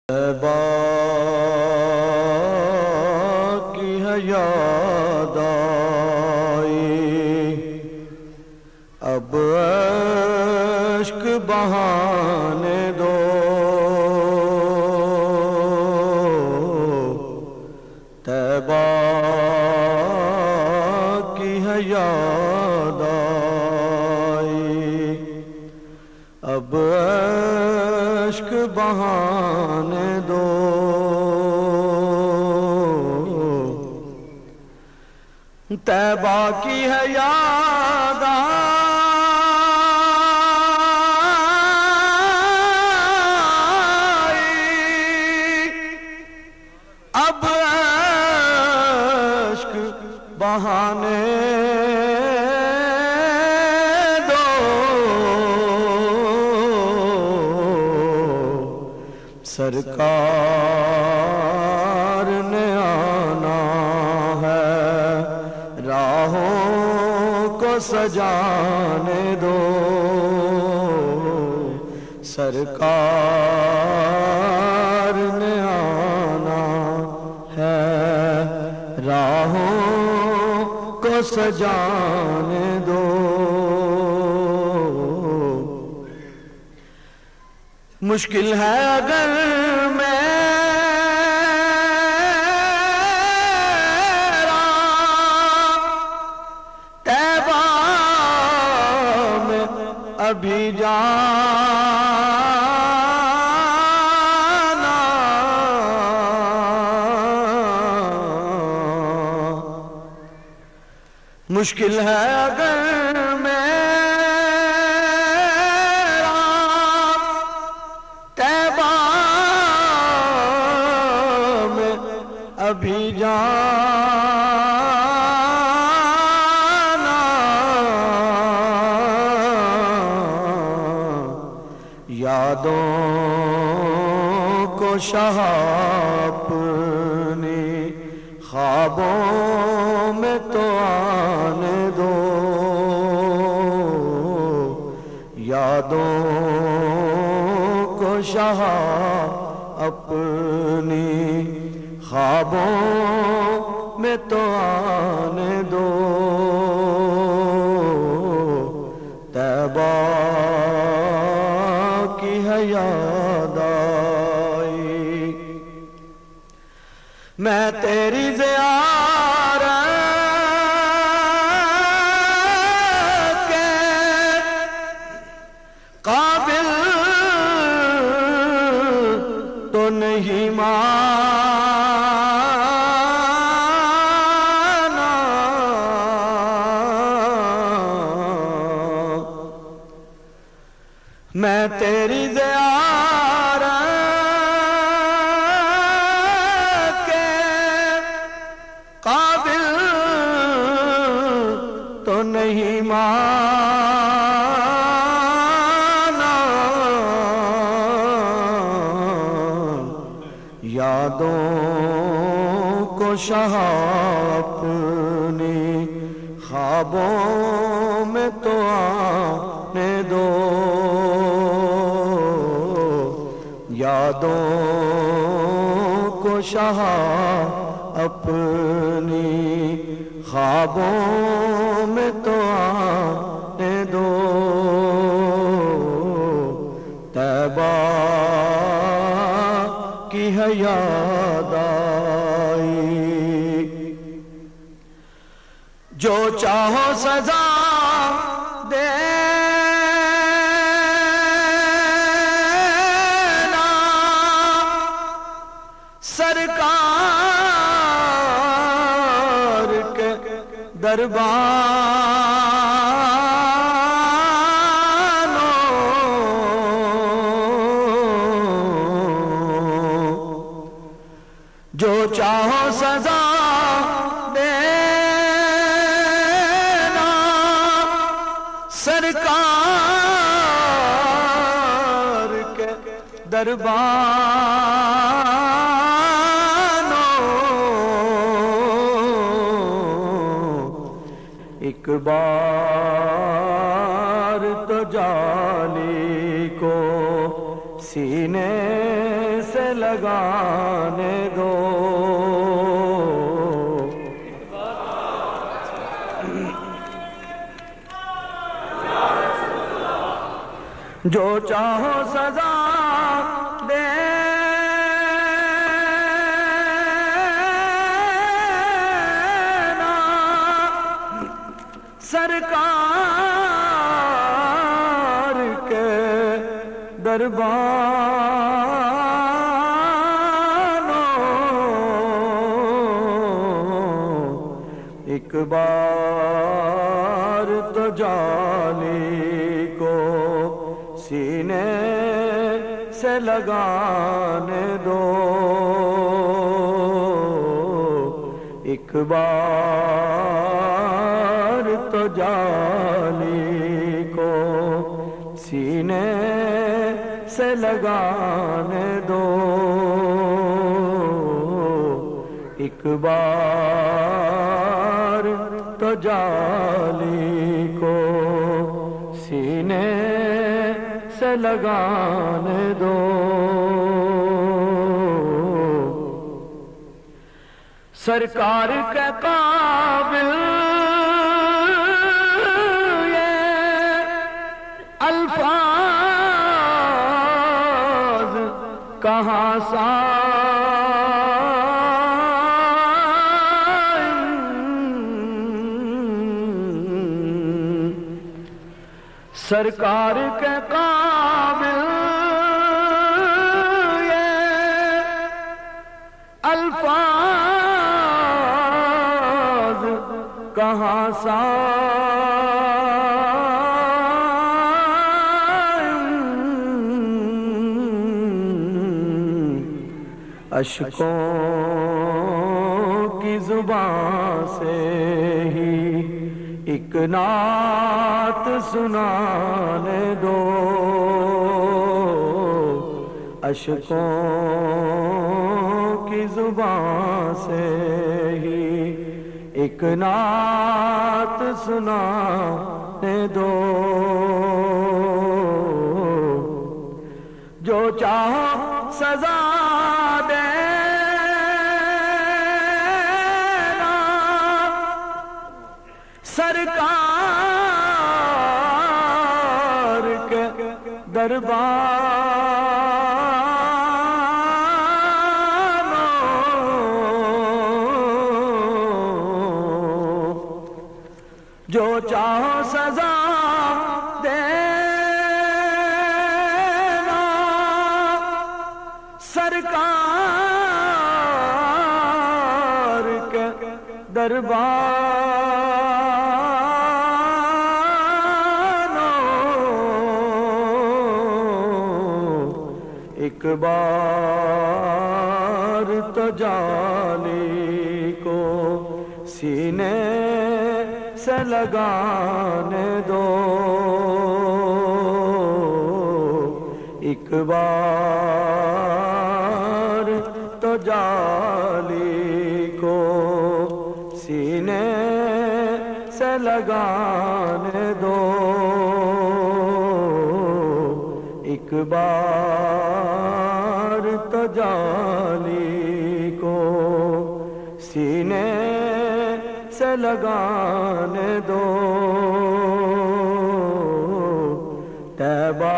طیبہ کی ہے یاد آئی، اب عشق بہانے دو، طیبہ کی ہے یاد آئی، اب عشق بہانے دو، طیبہ کی ہے یاد آئی، اب عشق بہانے دو، سرکار نے آنا ہے، راہوں کو سجانے دو، سرکار نے آنا ہے، راہوں کو سجانے دو، مشکل ہے اگر میرا طیبہ میں ابھی جانا، مشکل ہے اگر ابھی جانا، یادوں کو شاہ اپنی خوابوں میں تو آنے دو، یادوں کو شاہ اپنی خوابوں میں تو آنے دو، طیبہ کی ہے یاد آئی، میں تیری زیارت کے قابل تو نہیں میں تیری زیارت کے قابل تو نہیں مانا، یادوں کو شاہ اپنی خوابوں میں تو آنے دو، یادوں کو شاہ اپنی خوابوں میں تو آنے دو، طیبہ کی ہے یاد آئی، جو چاہو سزا دے سرکار کے دربانوں، جو چاہو سزا دینا سرکار کے دربانوں، ایک بار تو جالی کو سینے سے لگا لگانے دو. جو چاہو سزا دینا سرکار کے دربانوں. ایک بار تو جالی کو سینے سے لگانے دو. ایک بار تو جالی کو سینے سے لگانے دو. ایک بار تو جالی کو سینے سے لگانے دو. سرکار کے قابل یہ الفاظ کہاں سرکار کے قابل یہ الفاظ کہاں اشکوں کی زبان سے ہی ایک نعت سنانے دو. اشکوں کی زبان سے ہی ایک نعت سنانے دو. جو چاہو سزا دینا سرکار کے دربانوں. جو چاہو سزا دینا سرکار کے دربانوں. ایک بار تو جالی کو سینے سے لگانے دو. ایک بار تو جالی کو سینے سے لگانے دو. ایک بار تو جالی کو سینے سے لگانے دو. طیبہ